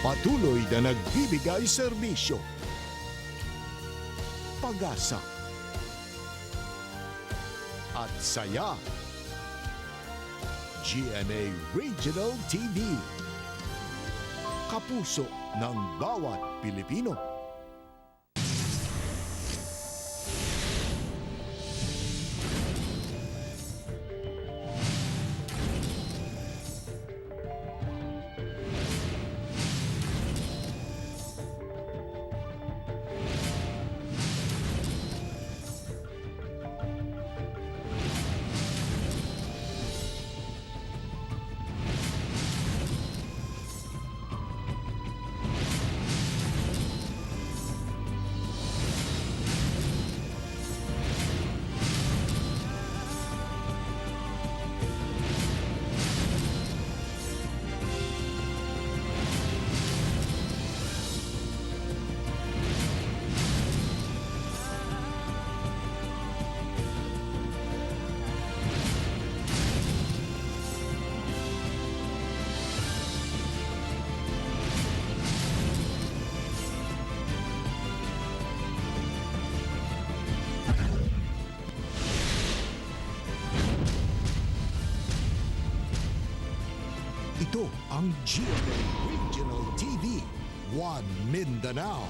Patuloy na nagbibigay serbisyo. Pag-asa at saya. GMA Regional TV. Kapuso ng bawat Pilipino. Ito ang GMA Regional TV, One Mindanao.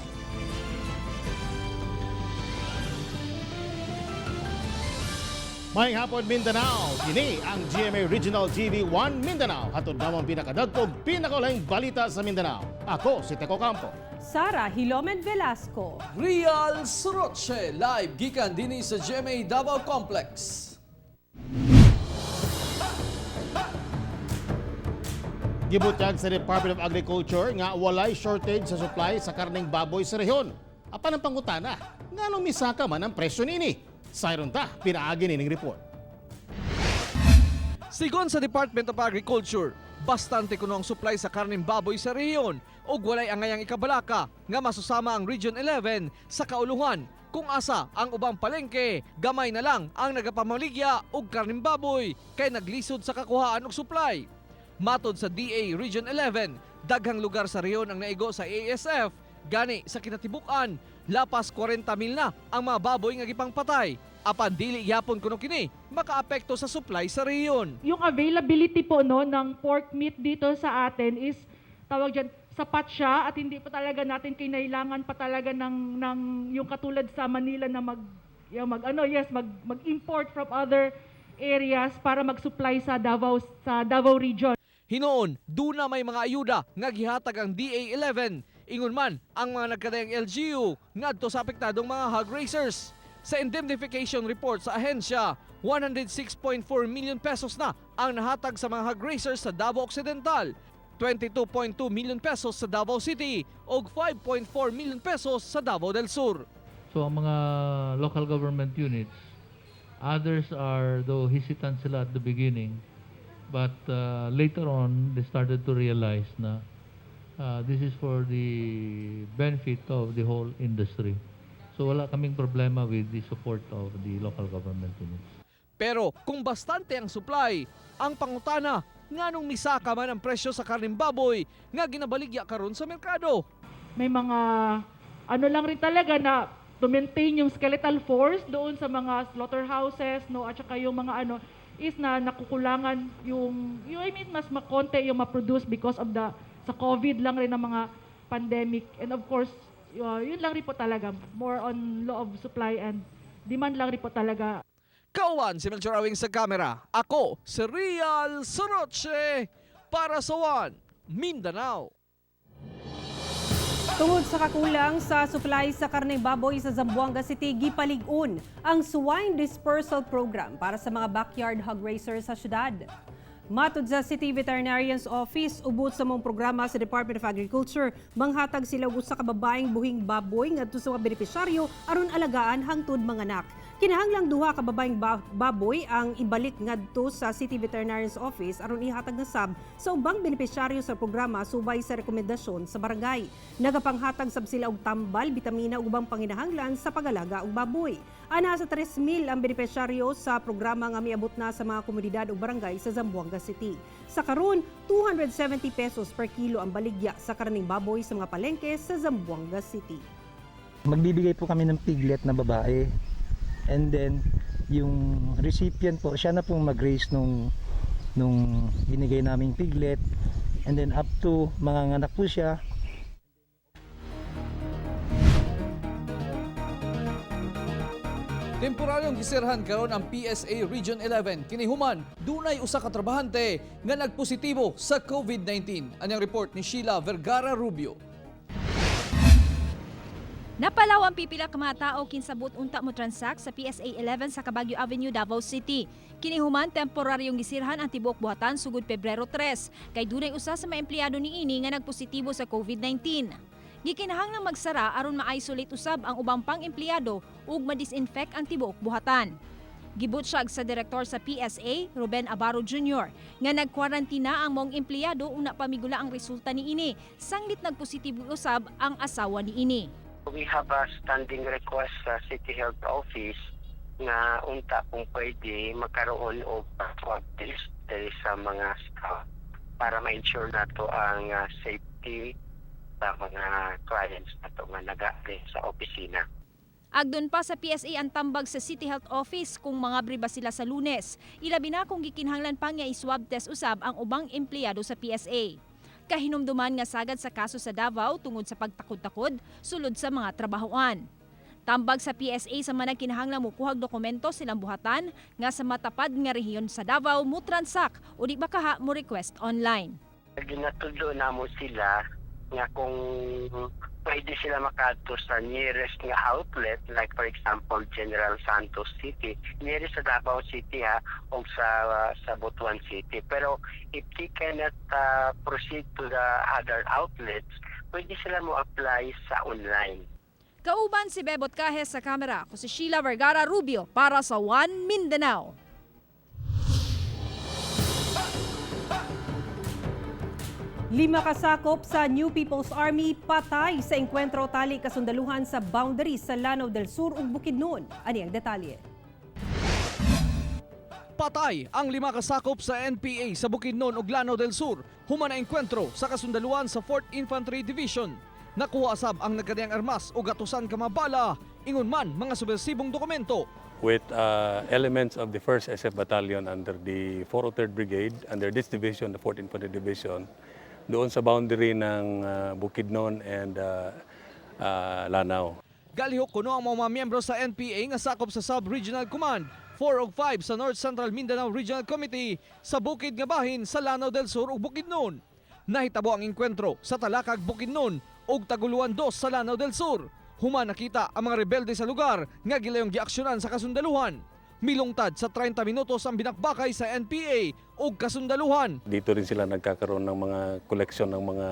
May hapon Mindanao, kini ang GMA Regional TV 1 Mindanao. Hatod namang pinakadagkog, pinakalaing balita sa Mindanao. Ako si Teco Campo. Sara Hilomen Velasco. Real Suroche, live gikan dinhi sa GMA Davao Complex. Gibutyag sa Department of Agriculture nga walay shortage sa supply sa karneng baboy sa rehiyon. Apan ang pangutana, nganong misaka man ang presyo nini? Sayron ta, pinaagi nining report. Sigon sa Department of Agriculture, bastante kuno ang supply sa karneng baboy sa rehiyon ug walay angayang ikabalaka nga masusama ang Region 11 sa kauluhan kung asa ang ubang palengke gamay na lang ang nagapamaligya og karneng baboy kay naglisod sa kakuhaan og supply. Matod sa DA Region 11, daghang lugar sa rehiyon ang naigo sa ASF. Gani sa kinatibukan, lapas 40,000 na ang mga baboy nga gipangpatay. Apan dili yapon kuno kini makaapekto sa supply sa rehiyon. Yung availability po no ng pork meat dito sa atin is tawag diyan sapat siya at hindi pa talaga natin kinailangan pa talaga ng yung katulad sa Manila na mag-import from other areas para mag-supply sa Davao region. Hinoon, duna may mga ayuda nga gihatag ang DA11. Ingon man ang mga nagkadayang LGU ngadto sa apektadong mga hog raisers. Sa indemnification report sa ahensya, 106.4 million pesos na ang nahatag sa mga hog raisers sa Davao Occidental, 22.2 million pesos sa Davao City ug 5.4 million pesos sa Davao del Sur. So ang mga local government units, others are though hesitant sila at the beginning, but later on they started to realize na this is for the benefit of the whole industry. So wala kaming problema with the support of the local government units. Pero kung bastante ang supply, ang pangutana, nganong misaka man ang presyo sa karneng baboy nga ginabaligya karon sa merkado. May mga ano lang rin talaga na to maintain yung skeletal force doon sa mga slaughterhouses no at saka yung mga ano is na nakukulangan yung I mean mas makonte yung ma-produce because of sa COVID lang rin ng mga pandemic, and of course yun lang rin po talaga, more on law of supply and demand lang rin po talaga. Kauwan si Melchor Awing sa kamera, ako si Real Suroche para sa One Mindanao. Tungod sa kakulang sa supply sa karneng baboy sa Zamboanga City, gipalig-on ang swine dispersal program para sa mga backyard hog raisers sa syudad. Matod sa City Veterinarian's Office, ubot sa mong programa sa Department of Agriculture, manghatag sila og usa ka babaeng buhing baboy ngadto sa mga benepisyaryo aron alagaan hangtod manganak. Kinahanglang duha ka babaeng baboy ang ibalik ngadto sa City Veterinarian's Office aron ihatag na sab sa ubang benepisyaryo sa programa subay sa rekomendasyon sa barangay. Nagapanghatag sab sila og tambal, bitamina ug ubang panginahanglan sa pag-alaga og baboy. Ana sa 3,000 ang benepisyaryo sa programa nga miabot na sa mga komunidad ug barangay sa Zamboanga City. Sa karon, 270 pesos per kilo ang baligya sa karning baboy sa mga palengke sa Zamboanga City. Magbibigay po kami ng piglet na babae. And then, yung recipient po, siya na pong mag-raise nung binigay naming piglet. And then up to mga anak po siya. Temporaryong gisirhan karon ang PSA Region 11 kinihuman dunay usa ka trabahante nga nagpositibo sa COVID-19. Anyang report ni Sheila Vergara Rubio. Napalaw ang pipila ka mga tao kinsabot unta mo transact sa PSA 11 sa Cabagyo Avenue, Davao City. Kinihuman temporaryong gisirhan ang tibuok buhatan sugod Pebrero 3 kay dunay usa sa mga empleyado niini nga nagpositibo sa COVID-19. Gikinahanglang magsara aron ma-isolate usab ang ubang pang empleyado ug ma-disinfect ang tibuok buhatan. Gibutsyag sa direktor sa PSA, Ruben Abaro Jr., nga nagkwarantina ang mong empleyado una pamigula ang resulta niini, sanglit nagpositibo usab ang asawa niini. We have a standing request sa City Health Office nga unta kung pwede magkaroon o swab test sa mga staff para ma-ensure nato ang safety sa mga clients nato nga nag-aari sa opisina. Agdon pa sa PSA ang tambag sa City Health Office kung mga briba sila sa Lunes. Ilabi na kung gikinahanglan pa nga i-swab test usab ang ubang empleyado sa PSA. Kahinumduman nga sagad sa kaso sa Davao tungod sa pagtakod-takod sulod sa mga trabahoan. Tambag sa PSA sa manang kinahanglan mukuhag dokumento silang buhatan nga sa matapad nga rehiyon sa Davao mo transact o di baka mo request online. Ginatulo na mo sila nga kung pwede sila makadto sa nearest nga outlet, like for example General Santos City, nearest sa Davao City o sa Butuan City. Pero if they cannot proceed to the other outlets, pwede sila mo apply sa online. Kauban si Bebot Kahes sa kamera, ko si Sheila Vergara Rubio para sa One Mindanao. Lima kasakop sa New People's Army patay sa engkwentro tali kasundaluhan sa boundary sa Lanao del Sur ug Bukidnon. Ani ang detalye. Patay ang 5 kasakop sa NPA sa Bukidnon ug Lanao del Sur human na engkwentro sa kasundaluhan sa 4th Infantry Division. Nakuha asab ang nagkadiyang armas ug atusan ka mga bala, ingon man mga subversibong dokumento. With elements of the 1st SF Battalion under the 403rd Brigade, under this division, the 4th Infantry Division, doon sa boundary ng Bukidnon and Lanao. Galihok kuno ang mga miyembro sa NPA nga sakop sa Sub-Regional Command 4 ug 5 sa North Central Mindanao Regional Committee sa bukid nga bahin sa Lanao del Sur ug Bukidnon. Nahitabo ang engkwentro sa Talakag, Bukidnon ug Taguluan 2 sa Lanao del Sur. Human nakita ang mga rebelde sa lugar nga gilayong giaksyonan sa kasundaluhan. Milungtad sa 30 minutos ang binakbakay sa NPA ug kasundaluhan. Dito rin sila nagkakaroon ng mga koleksyon ng mga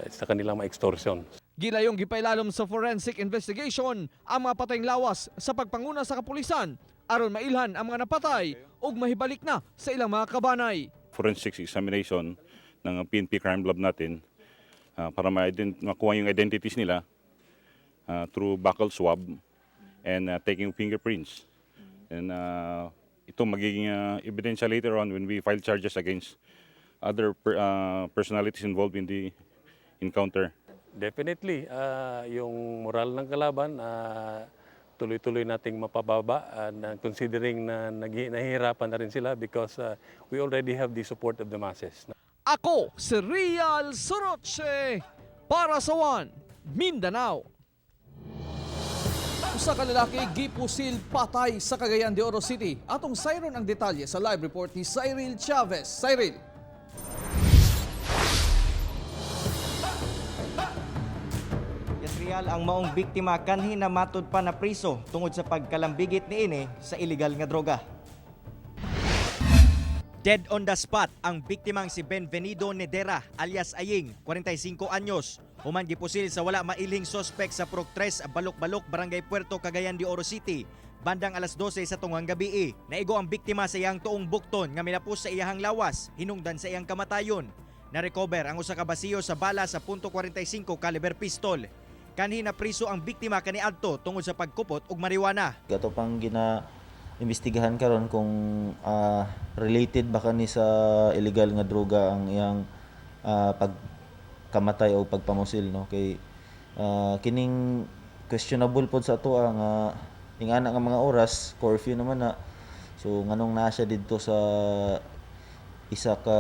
sa kanilang mga extortion. Gilayong gipailalom sa forensic investigation ang mga patayng lawas sa pagpanguna sa kapulisan aron mailhan ang mga napatay ug mahibalik na sa ilang mga kabanay. Forensic examination ng PNP Crime Lab natin para makuha yung identities nila through buccal swab and taking fingerprints. And ito magiging ebidensya later on when we file charges against other personalities involved in the encounter. Definitely, yung moral ng kalaban, tuloy-tuloy nating mapababa and considering na nahihirapan na rin sila because we already have the support of the masses. Ako si Real Soroche para sa One Mindanao. Usa ka lalaki gipusil patay sa Cagayan de Oro City. Atong sayron ang detalye sa live report ni Cyril Chavez. Cyril. Real ang maong biktima kanhi na matud pa na priso tungod sa pagkalambigit niini sa illegal nga droga. Dead on the spot ang biktimang si Benvenido Nedera alias Aying, 45 anyos, Human gipusil sa wala mailhing sospek sa Purok 3, Balok-Balok, Barangay Puerto, Cagayan de Oro City. Bandang alas 12 sa tungang gabi, naigo ang biktima sa iyang tuong bukton nga milapos sa iyahang lawas, hinungdan sa iyang kamatayon. Na-recover ang usa ka basiyo sa bala sa .45 caliber pistol. Kanhi na priso ang biktima kaniadto tungod sa pagkupot og marijuana. Gato pang gina-imbestigahan karon kung related ba kani sa illegal nga droga ang iyang pagkamatay o pagpamusil, no, kay kining questionable pod sa ato ang ingana nga mga oras curfew naman na, so nganong naa siya didto sa isa ka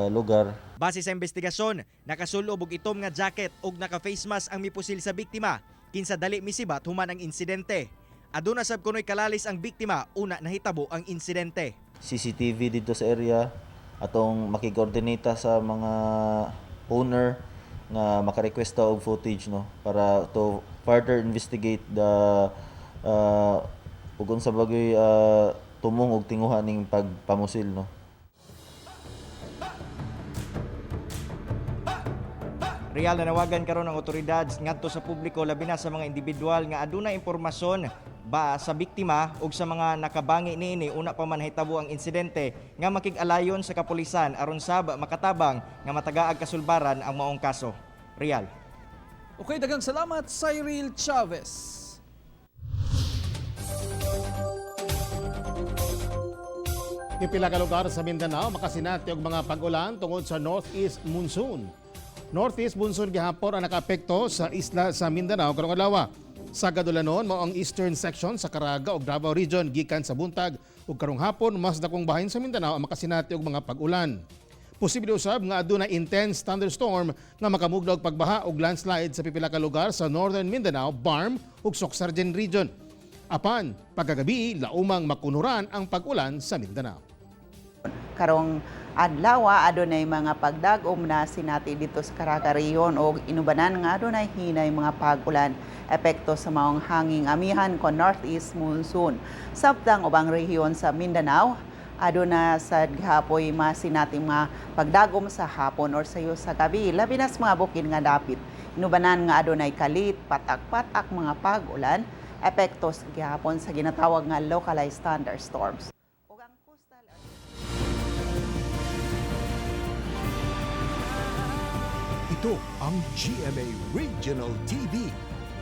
lugar. Base sa investigasyon, nakasulob og itom nga jacket ug naka-face mask ang mipusil sa biktima, kinsa dali misibat human ang insidente. Aduna sab kunoy kalalis ang biktima una nahitabo ang insidente. CCTV dito sa area atong makikoordinata sa mga owner nga makarequesta og footage, no, para to further investigate the ug unsa bagay tumong og tinguha ning pagpamusil, no. Real na nawagan karon ang otoridad ngadto sa publiko labi na sa mga individual nga aduna impormasyon ba sa biktima ug sa mga nakabangi niini una pa man hitabo ang insidente nga makig-alayon sa kapulisan aron sab makatabang nga matagaag kasulbaran ang maong kaso. Real. Okay, daghang salamat Cyril Chavez. Pipila ka lugar sa Mindanao makasinati og mga pag-ulan tungod sa northeast monsoon. Northeast monsoon gihapon ang nakaapekto sa isla sa Mindanao karong adlaw. Sa gadulanon mao ang eastern section sa Caraga ug Davao region gikan sa buntag ug karong hapon mas dakong bahin sa Mindanao ang makasinati og mga pag-ulan. Posible usab nga aduna intense thunderstorm nga makamugna og pagbaha ug landslide sa pipila ka lugar sa northern Mindanao, Barm ug Socsargen region. Apan pagkagabi laumang makunuran ang pag-ulan sa Mindanao. Karong adlawa adunay mga pagdagom na sinati dito sa Caraga Region o inubanan nga adunay hinay mga pag-ulan epekto sa maong hanging amihan kon northeast monsoon. Sabtang ubang rehiyon sa Mindanao aduna sa gihapoy masinati mga pagdagom sa hapon or sayo sa gabi labi na sa mga bukid nga dapit. Inubanan nga adunay kalit patak-patak mga pag-ulan epekto sa gihapon sa ginatawag nga localized thunderstorms. Ito ang GMA Regional TV,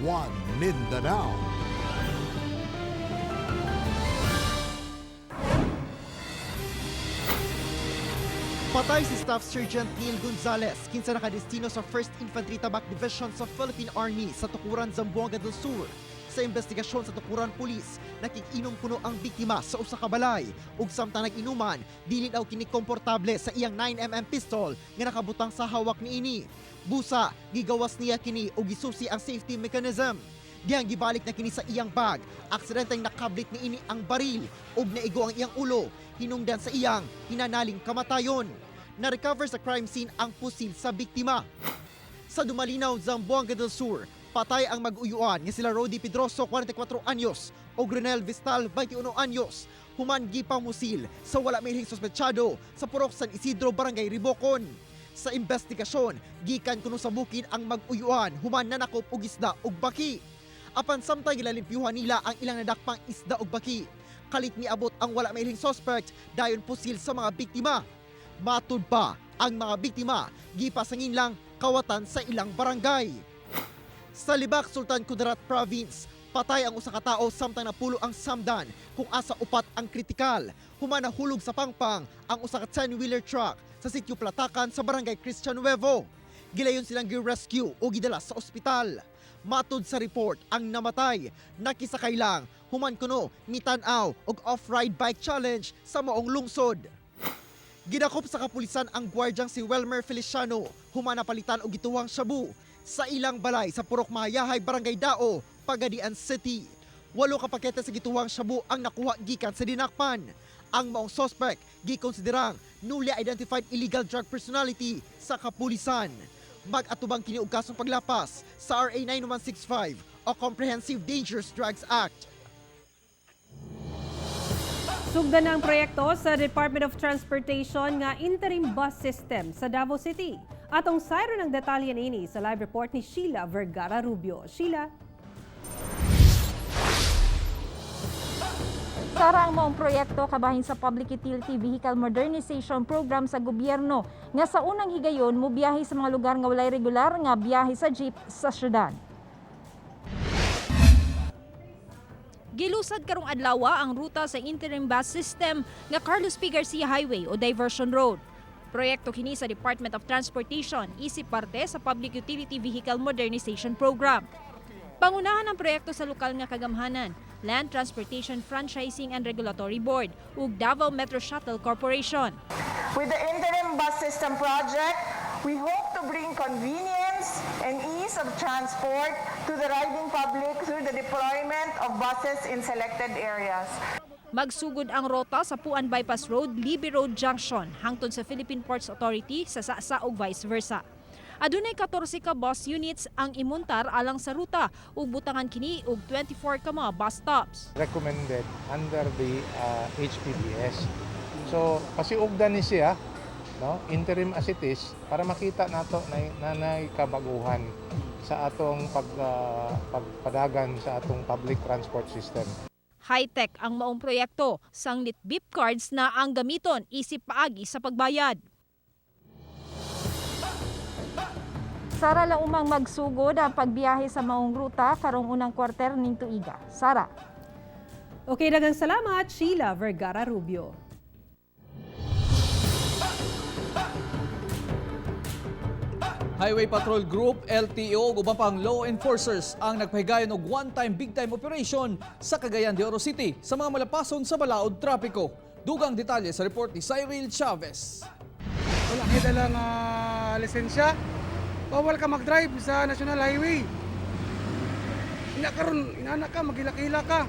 One Mindanao. Patay si Staff Sergeant Neil Gonzalez, kinsa nakadestino sa 1st Infantry Tabak Division sa Philippine Army sa Tukuran, Zamboanga del Sur. Sa investigasyon sa Tukuran Police, nakikinom kuno ang biktima sa usa ka balay ug samtang nag-inuman, dili daw kini komportable sa iyang 9mm pistol nga nakabutang sa hawak niini. Busa, gigawas niya kini ug gisusi ang safety mechanism. Diyang gibalik na kini sa iyang bag, aksidenteng nakablit niini ang baril ug naigo ang iyang ulo, hinungdan sa iyang hinanaling kamatayon. Na-recover sa crime scene ang pusil sa biktima. Sa Dumalinaw, Zamboanga del Sur, patay ang mag-uyuan nga sila Rodi Pedroso, 44 anyos, o Grenel Vistal, 21 anyos. Human gipamusil sa wala mahilhing sospechado sa Purok San Isidro, Barangay Ribocon. Sa investigasyon, gikan kuno sa bukid ang mag-uyuan, human nanakop og isda ug baki. Apan samtang gilalimpyuhan nila ang ilang nadakpang isda ug baki. Kalit niabot ang wala mahilhing suspect dayon pusil sa mga biktima. Matud pa ang mga biktima, gipasangin lang kawatan sa ilang barangay. Sa Libak, Sultan Kudarat Province, patay ang usa ka tawo samtang napulo ang samdan kung asa upat ang kritikal. Human nahulog sa pangpang ang usa ka 10-wheeler truck sa sitio Platakan sa Barangay Cristian Nuevo. Gilayon silang gi-rescue o gidala sa ospital. Matud sa report, ang namatay nakisakay lang human kuno mitan-aw og off-ride bike challenge sa maong lungsod. Gidakop sa kapulisan ang gwardyang si Welmer Feliciano, human napalitan og gituwang shabu sa ilang balay sa Purok Mahayahay, Barangay Dao, Pagadian City. 8 ka pakete sa gituwang shabu ang nakuha gikan sa dinakpan. Ang maong suspect gikonsiderang newly identified illegal drug personality sa kapulisan. Mag-atubang kini og kasong paglapas sa RA 9165 o Comprehensive Dangerous Drugs Act. Sugdan ang proyekto sa Department of Transportation nga interim bus system sa Davao City. Atong sayro ng detalye nini sa live report ni Sheila Vergara Rubio. Sheila. Sara ang maong proyekto kabahin sa Public Utility Vehicle Modernization Program sa gobyerno nga sa unang higayon mo biyahe sa mga lugar nga walay regular nga biyahe sa jeep sa syudad. Gilusad karong adlawa ang ruta sa interim bus system nga Carlos P. Garcia Highway o Diversion Road. Proyekto kini sa Department of Transportation isip parte sa Public Utility Vehicle Modernization Program. Pangunahan ang proyekto sa lokal nga kagamhanan, Land Transportation Franchising and Regulatory Board ug Davao Metro Shuttle Corporation. With the interim bus system project, we hope to bring convenience and ease of transport to the riding public through the deployment of buses in selected areas. Magsugod ang rota sa Puan Bypass Road, Libby Road Junction hangtod sa Philippine Ports Authority sa Sasa ug vice versa. Adunay 14 ka bus units ang imuntar alang sa ruta ug butangan kini og 24 ka mga bus stops. Recommended under the HPBS. So pasiugdan ni siya, no, interim as it is para makita nato na kabaguhan sa atong pagpadagan sa atong public transport system. High-tech ang maong proyekto, sanglit beep cards na ang gamiton isip paagi sa pagbayad. Sara la umang magsugod ang pagbiyahe sa maong ruta karong unang kwarter ning tuiga. Sara. Okay, daghang salamat Sheila Vergara Rubio. Highway Patrol Group, LTO ug uban pang law enforcers ang nagpahigayon og one-time big-time operation sa Cagayan de Oro City sa mga malapason sa balaod trapiko. Dugang detalye sa report ni Cyril Chavez. Wala kayo dalang lisensya. Bawal ka mag-drive sa National Highway. Inaanak ka, magilakila ka.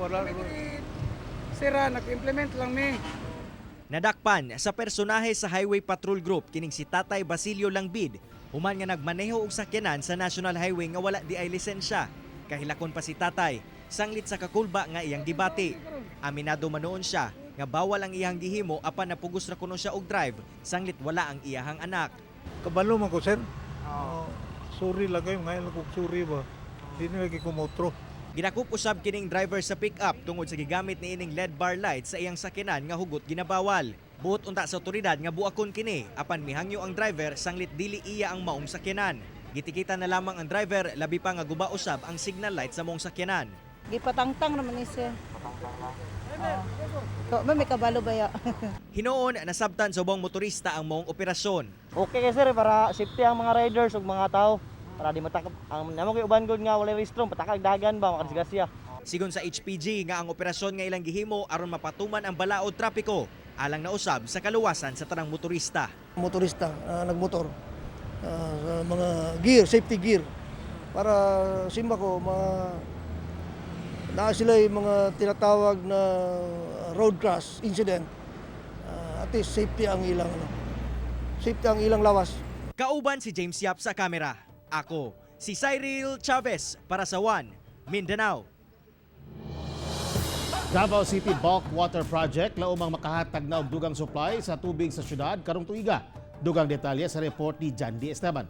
Wala. Sira, nag-implement lang mi. Nadakpan sa personahe sa Highway Patrol Group kining si Tatay Basilio Langbid, human nga nagmaneho og sakyanan sa National Highway nga wala di ay lisensya. Kahilakon pa si Tatay, sanglit sa kakulba nga iyang gibati. Aminado manoon siya nga bawal ang iyang gihimo apan napugos ra kuno siya og drive, sanglit wala ang iyahang anak. Kabalo man ko, sir. Sorry lang kayo, ngayon lang kong sorry ba. Hindi na lagi kumotro. Ginakup usab kining driver sa pick-up tungod sa gigamit ni ining LED bar light sa iyang sakyanan nga hugot ginabawal. Buot unta sa otoridad nga buakon kini apan mihangyo ang driver sanglit dili iya ang maong sakyanan. Gitikita na lamang ang driver labi pa nga guba usab ang signal light sa maong sakyanan. Gipatangtang naman ni siya. May kabalo ba ya? Hinoon nasabtan sa ubang motorista ang maong operasyon. Okay sir para safety ang mga riders ug mga tao. Para di matakap ang namo kay uban gud nga walay restro patakag dagan ba makadisgrasya. Sigon sa HPG nga ang operasyon nga ilang gihimo aron mapatuman ang balaod trapiko alang nausab sa kaluwasan sa tanang motorista. Motorista nagmotor mga gear, safety gear para simba ko na sila yung mga tinatawag na road crash incident. At least safety ang ilang lawas. Kauban si James Yap sa kamera. Ako, si Cyril Chavez para sa One, Mindanao. Davao City Bulk Water Project laumang makahatag na og dugang supply sa tubig sa syudad karong tuiga. Dugang detalye sa report ni Jandy Esteban.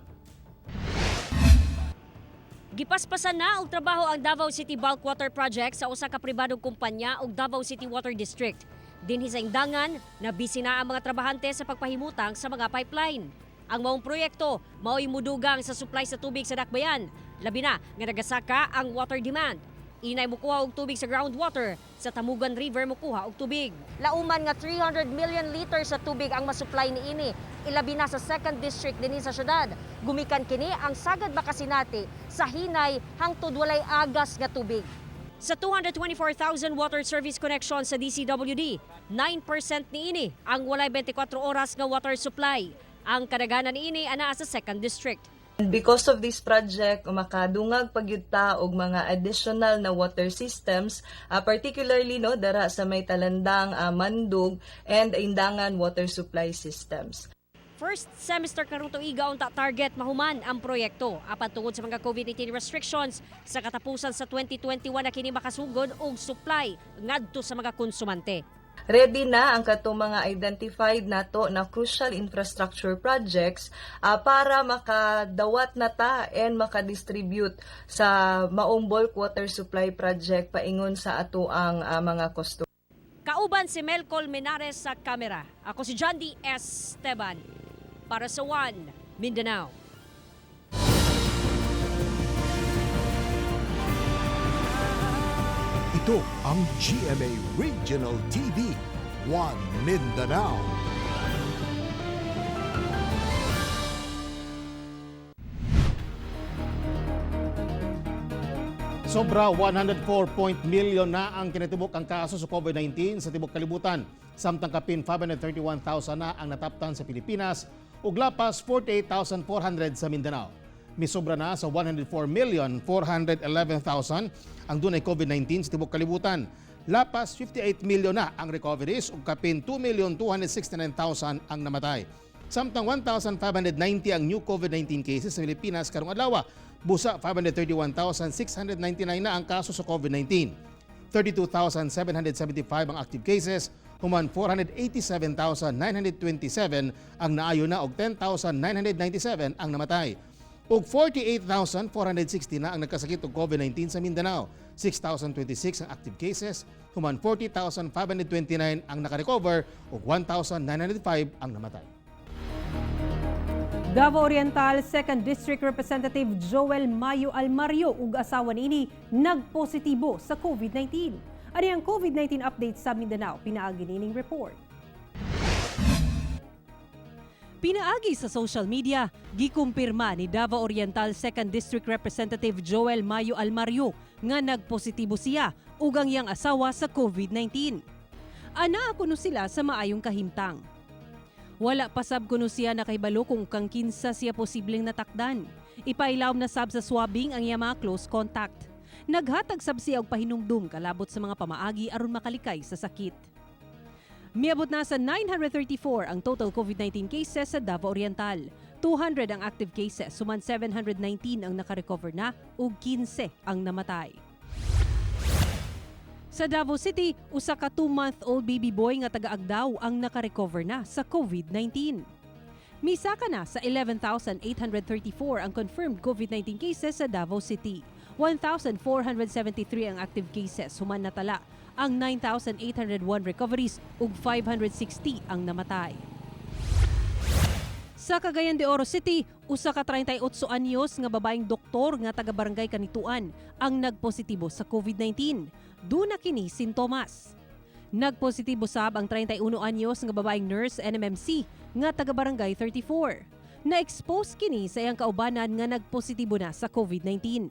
Gipaspasan na og trabaho ang Davao City Bulk Water Project sa usa ka pribadong kumpanya ug Davao City Water District. Dinhi sa Indangan, nabisi na ang mga trabahante sa pagpahimutang sa mga pipeline. Ang maong proyekto mao'y mudugang sa supply sa tubig sa dakbayan. Labi na nga nagasaka ang water demand. Inay mukuha og tubig sa groundwater, sa Tamugan River mukuha og tubig. Lauman nga 300 million liters sa tubig ang masupply niini. Ilabi na sa 2nd District dinhi sa syudad. Gumikan kini ang sagad bakasinati sa hinay hangtod walay agas nga tubig. Sa 224,000 water service connections sa DCWD, 9% niini ang walay 24 oras nga water supply. Ang kadaghanan niini anaa sa 2nd District. Because of this project, makadungag pagyuta og mga additional na water systems, particularly dara sa may Talandang, Mandug, and Indangan water supply systems. First semester karong tuiga unta target mahuman ang proyekto apan tungod sa mga COVID-19 restrictions sa katapusan sa 2021 na kini makasugod og supply ngadto sa mga konsumante. Ready na ang katong mga identified nato na crucial infrastructure projects para makadawat na ta and makadistribute sa maong bulk water supply project paingon sa ato ang mga customer. Kauban si Mel Colmenares sa kamera. Ako si John D. Esteban para sa One Mindanao. Ito ang GMA Regional TV, One Mindanao. Sobra 104 million na ang kinatibok ang kaso sa COVID-19 sa tibok kalibutan. Samtang kapin 531,000 na ang nataptan sa Pilipinas ug lapas 48,400 sa Mindanao. Misobra na sa 104,411,000 ang dunay COVID-19 sa tibok kalibutan. Lapas 58 million na ang recoveries ug kapin 2,269,000 ang namatay. Samtang 1,590 ang new COVID-19 cases sa Pilipinas karong adlaw. Busa 531,699 na ang kaso sa COVID-19. 32,775 ang active cases, human 487,927 ang naayo na og 10,997 ang namatay. Ug 48,460 na ang nagkasakit og COVID-19 sa Mindanao. 6,026 ang active cases, human 40,529 ang nakarecover ug 1,905 ang namatay. Davao Oriental 2nd District Representative Joel Mayo Almario ug asawa niini nagpositibo sa COVID-19. Ani ang COVID-19 update sa Mindanao, pinaagi nining report. Pinaagi sa social media, gikumpirma ni Davao Oriental 2nd District Representative Joel Mayo Almario nga nagpositibo siya ug ang iyang asawa sa COVID-19. Ana kuno sila sa maayong kahimtang. Wala pa sab kuno siya nakahibalo kung kang kinsa siya posibleng natakdan. Ipailawom na sab sa swabbing ang iyang mga close contact. Naghatag sab siya og pahinumdum kalabot sa mga pamaagi aron makalikay sa sakit. Miabot na sa 934 ang total COVID-19 cases sa Davao Oriental. 200 ang active cases, suman 719 ang nakarecover na ug 15 ang namatay. Sa Davao City, usa ka 2-month-old baby boy nga taga-Agdao ang nakarecover na sa COVID-19. Misaka na sa 11,834 ang confirmed COVID-19 cases sa Davao City. 1,473 ang active cases, human natala ang 9,801 recoveries ug 560 ang namatay. Sa Cagayan de Oro City, usa ka 38 anyos nga babaeng doktor nga taga-barangay Kanituan ang nagpositibo sa COVID-19. Duna kini sintomas. Nagpositibo sab ang 31 anyos nga babaeng nurse NMMC nga taga-barangay 34. Na-expose kini sa iyang kaubanan nga nagpositibo na sa COVID-19.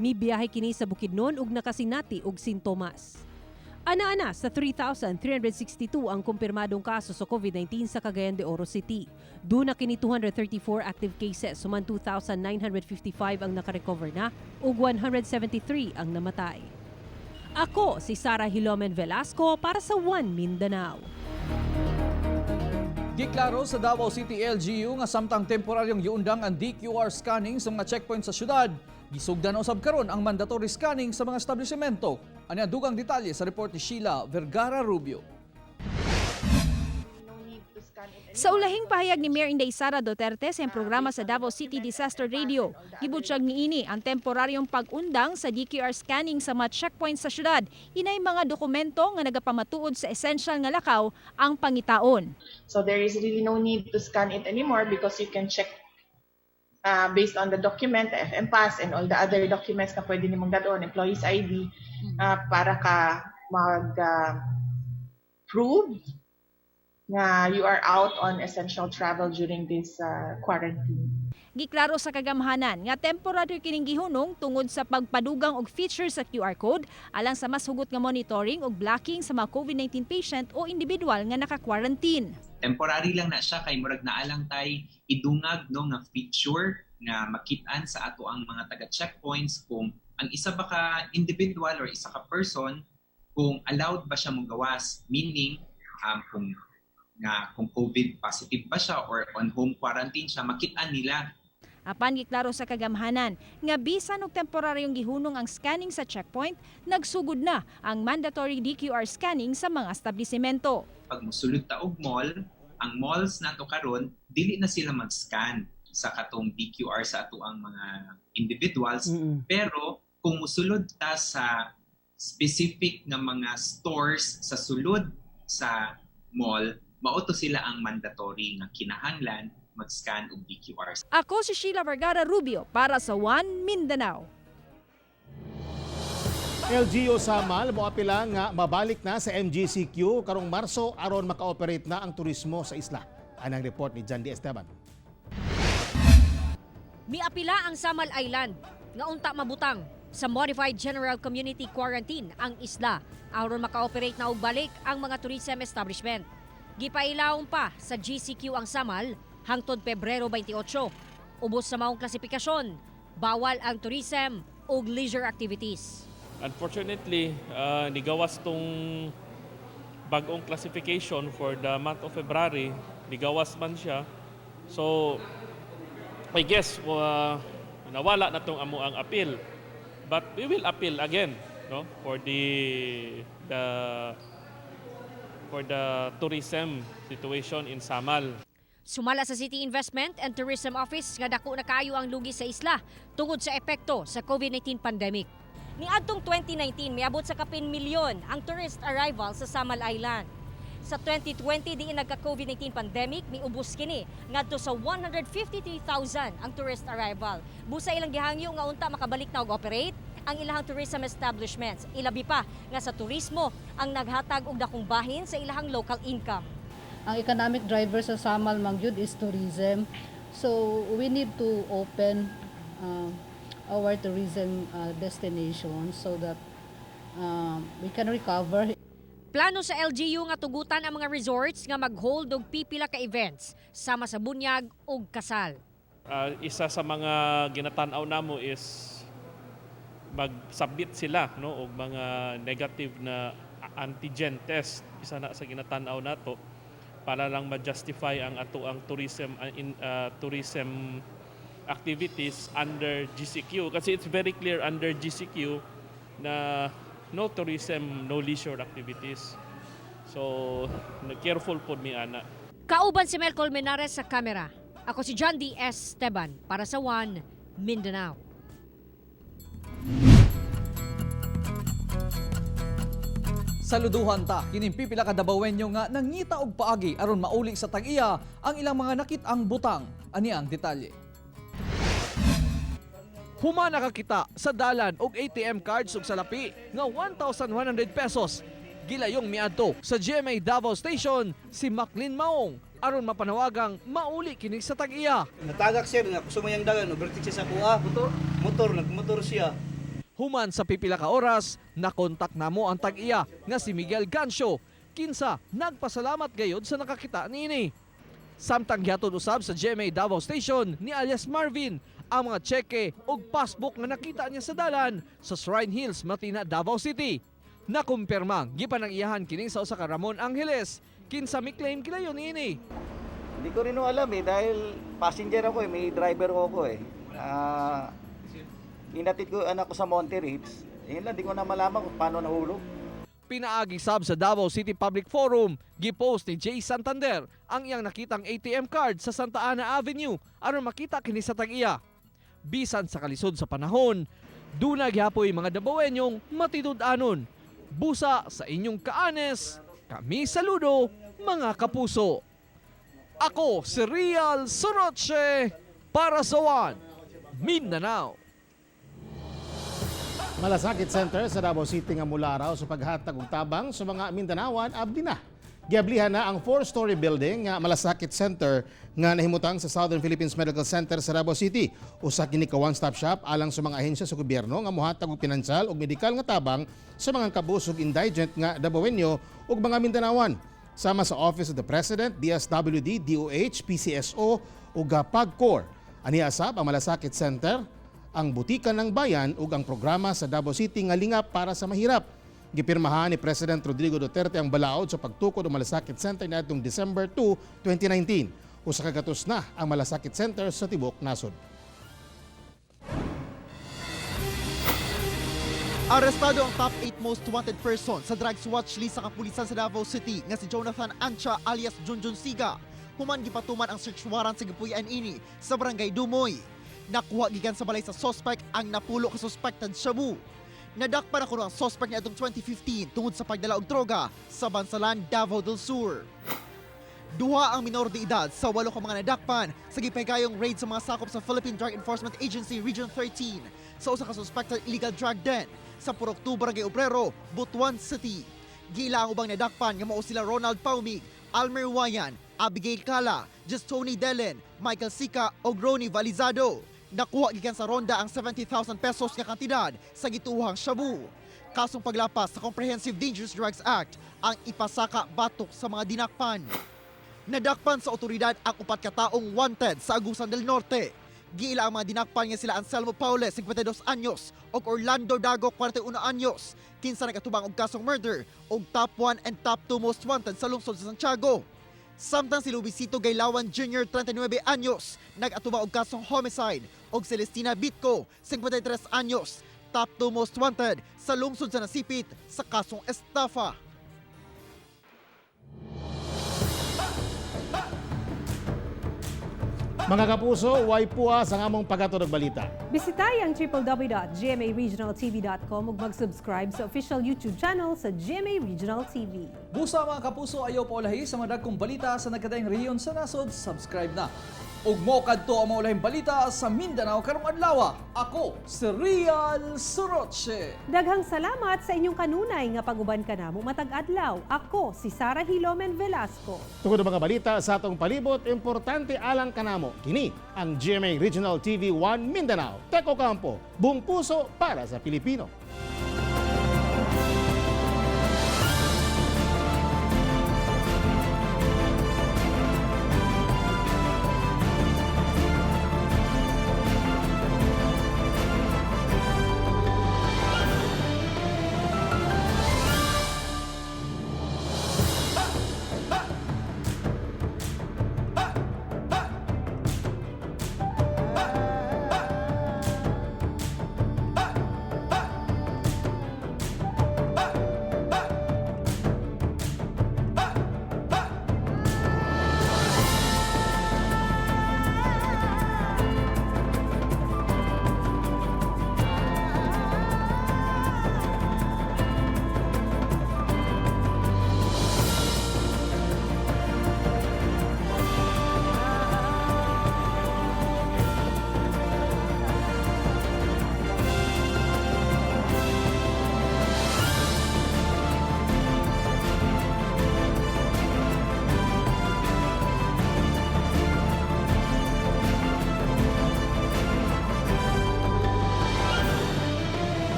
Mibiyahe kini sa Bukidnon ug nakasinati og sintomas. Ana-ana sa 3,362 ang kumpirmadong kaso sa COVID-19 sa Cagayan de Oro City. Duna kini 234 active cases, suman 2,955 ang nakarecover na ug 173 ang namatay. Ako si Sara Hilomen Velasco para sa One Mindanao. Giklaro sa Davao City LGU nga samtang temporaryong giundang ang DQR scanning sa mga checkpoint sa syudad. Gisugdan usab karon ang mandatory scanning sa mga establishmento. Ani ang dugang detalye sa report ni Sheila Vergara Rubio. Sa ulahing pahayag ni Mayor Inday Sara Duterte sa programa sa Davao City Disaster Radio, gibutyag niini ang temporaryong pag-undang sa DQR scanning sa mga checkpoints sa syudad. Inay mga dokumento nga nagapamatuod sa essential nga lakaw ang pangitaon. So there is really no need to scan it anymore because you can check based on the document, the FM Pass and all the other documents na pwede nimong dadon, employee's ID, para ka mag-prove na you are out on essential travel during this quarantine. Giklaro sa kagamhanan nga temporary kining gihunong tungod sa pagpadugang og features sa QR code alang sa mas hugot nga monitoring ug blocking sa mga COVID-19 patient o individual nga naka-quarantine. Temporary lang na siya kay murag naalang tay idungag no nga feature nga makit-an sa ato ang mga taga-checkpoints kung ang isa ba ka individual or isa ka person kung allowed ba siya magawas, meaning kung COVID positive ba siya or on home quarantine siya, makita nila. Apan giklaro sa kagamhanan nga bisan og temporaryong gihunong ang scanning sa checkpoint, nagsugod na ang mandatory DQR scanning sa mga establisimento. Pag mosulod ta og mall, ang malls nato karon dili na sila mag-scan sa katong DQR sa ato ang mga individuals, pero kung musulod ta sa specific na mga stores sa sulod sa mall, mauto sila ang mandatory nga kinahanglan mag-scan og DQR. Ako si Sheila Vergara Rubio para sa One Mindanao. LGU Samal moapila nga mabalik na sa MGCQ karong Marso aron maka-operate na ang turismo sa isla. Anang report ni Jandy Esteban. Miapila ang Samal Island nga unta mabutang sa Modified General Community Quarantine ang isla aron maka-operate na og balik ang mga tourism establishment. Gipailawon pa sa GCQ ang Samal hangtod Pebrero 28. Ubos sa maong klasifikasyon, bawal ang tourism ug leisure activities. Unfortunately, nigawas tong bagong classification for the month of February, nigawas man siya. So, I guess nawala na tong amo ang appeal. But we will appeal again, no, for the tourism situation in Samal. Sumala sa City Investment and Tourism Office nga dako na kaayo ang lugi sa isla tungod sa epekto sa COVID-19 pandemic. Niadtong 2019, miabot sa 10 milyon ang tourist arrival sa Samal Island. Sa 2020, diin nagka-COVID-19 pandemic, miubos kini ngadto sa 153,000 ang tourist arrival. Busa ilang gihangyo nga unta makabalik na og operate ang ilahang tourism establishments. Ilabi pa nga sa turismo ang naghatag og dakong bahin sa ilahang local income. Ang economic driver sa Samal Mangyud is tourism. So we need to open our tourism destination so that we can recover. Plano sa LGU nga tugutan ang mga resorts nga mag-hold og pipila ka events sama sa bunyag ug kasal. Isa sa mga ginatanaw namo is mag-submit sila, no, og mga negative na antigen test. Isa na sa ginatanaw nato para lang ma-justify ang ato ang tourism activities under GCQ, kasi it's very clear under GCQ na no tourism, no leisure activities. So, careful po mi ana. Kauban si Mel Colmenares sa kamera. Ako si John D. Esteban para sa One Mindanao. Saluduhan ta kining pipila ka Davaoenyo nga nangita og paagi aron mauli sa tag-iya ang ilang mga nakit-ang butang. Ani ang detalye. Humana ka kita sa dalan og ATM cards ug salapi nga 1,100 pesos. Gilayong miadto sa GMA Davao Station si Maclin Maong aron mapanawagang mauli kini sa tag-iya. Natagak sir nga kusumayang dagan overtake siya sa kuha. Nagmotor siya. Human sa pipila ka oras, nakontak namo ang tag-iya nga si Miguel Gancio. Kinsa nagpasalamat gayod sa nakakita niini. Samtang gihatod usab sa GMA Davao Station ni alias Marvin ang mga tseke o passbook nga nakita niya sa dalan sa Shrine Hills, Matina, Davao City. Nakumpirma, gipanang-iyahan kining sa usa ka Ramon Angeles, kinsa mi-claim kilayon niini. Hindi ko rin alam dahil passenger ako may driver ako Inatid ko anak ko sa Monte Ridge. Di ko na malaman kung paano nahulog. Pinaagi sab sa Davao City Public Forum, gipost ni Jay Santander ang iyang nakitang ATM card sa Santa Ana Avenue aron makita kini sa tag-iya. Bisan sa kalisod sa panahon, duna gihapoy mga Davaoenyong matinud-anon. Busa sa inyong kaanes, kami saludo mga kapuso. Ako si Real Soroche para sa One Mindanao. Malasakit Center sa Davao City nga mula raw sa paghatag og tabang sa mga Mindanaoan abdi na. Giablihan na ang 4-story building nga Malasakit Center nga nahimutang sa Southern Philippines Medical Center sa Davao City. Usa kini ka one-stop shop alang sa mga ahensya sa gobyerno nga mohatag og pinansyal ug medikal nga tabang sa mga kabusog indigent nga Davaoenyo ug mga Mindanaoan. Sama sa Office of the President, DSWD, DOH, PCSO ug PAGCOR. Ania asab ang Malasakit Center ang butikan ng bayan ug ang programa sa Davao City nga lingap para sa mahirap. Gipirmahan ni President Rodrigo Duterte ang balaod sa pagtukod ng Malasakit Center niadtong December 2, 2019. Usa ka gatos na ang Malasakit Center sa tibok nasod. Arestado ang top 8 most wanted person sa drugs watch list sa kapulisan sa Davao City nga si Jonathan Ancha alias Junjun Siga. Human gipatuman ang search warrant sa Gipuyan ini sa Barangay Dumoy. Nakuha gikan sa balay sa suspect ang napulo ka suspected shabu. Nadakpan ako ang suspect niadtong 2015 tungod sa pagdala og droga sa Bansalan, Davao del Sur. Duha ang minor de edad sa 8 ka mga nadakpan sa gipahigayong raid sa mga sakop sa Philippine Drug Enforcement Agency Region 13 sa usa ka suspected illegal drug den sa Purok 2 Barangay Obrero, Butuan City. Gila ang ubang nadakpan nga mao sila Ronald Paumig, Almer Wayan, Abigail Cala, Justoni Delen, Michael Sika o Ronnie Valizado. Nakuha gikan sa ronda ang 70,000 pesos nga kantidad sa gituhang shabu. Kasong paglapas sa Comprehensive Dangerous Drugs Act ang ipasaka batok sa mga dinakpan. Nadakpan sa otoridad ang 4 ka taong wanted sa Agusan del Norte. Giila ang mga dinakpan nga sila Anselmo Paules, 52 anyos, o Orlando Dago, 41 anyos. Kinsa nagatubang og kasong murder og top 1 and top 2 most wanted sa lungsod sa Santiago. Samtang si Luisito Gaylawan Jr., 39 anyos, nag-atubang og kasong homicide og Celestina Bitco, 53 anyos, top 2 most wanted sa lungsod sa nasipit sa kasong estafa. Mga kapuso, way puwa sa among paghatod og balita. Bisitay ang www.gmaregionaltv.com ug mag-subscribe sa official YouTube channel sa GMA Regional TV. Busa mga kapuso, ayaw paulahi sa mga dagkong balita sa nagkadaing rehiyon sa nasod, subscribe na. Ug mo kadto ang maulahing balita sa Mindanao karong adlawa. Ako si Rial Soroche. Daghang salamat sa inyong kanunay nga pag-uban kanamo matag adlaw. Ako si Sara Hilomen Velasco. Tungod ang mga balita sa atong palibot, importante alang kanamo. Kini ang GMA Regional TV 1 Mindanao. Teko Campo, buong puso para sa Pilipino.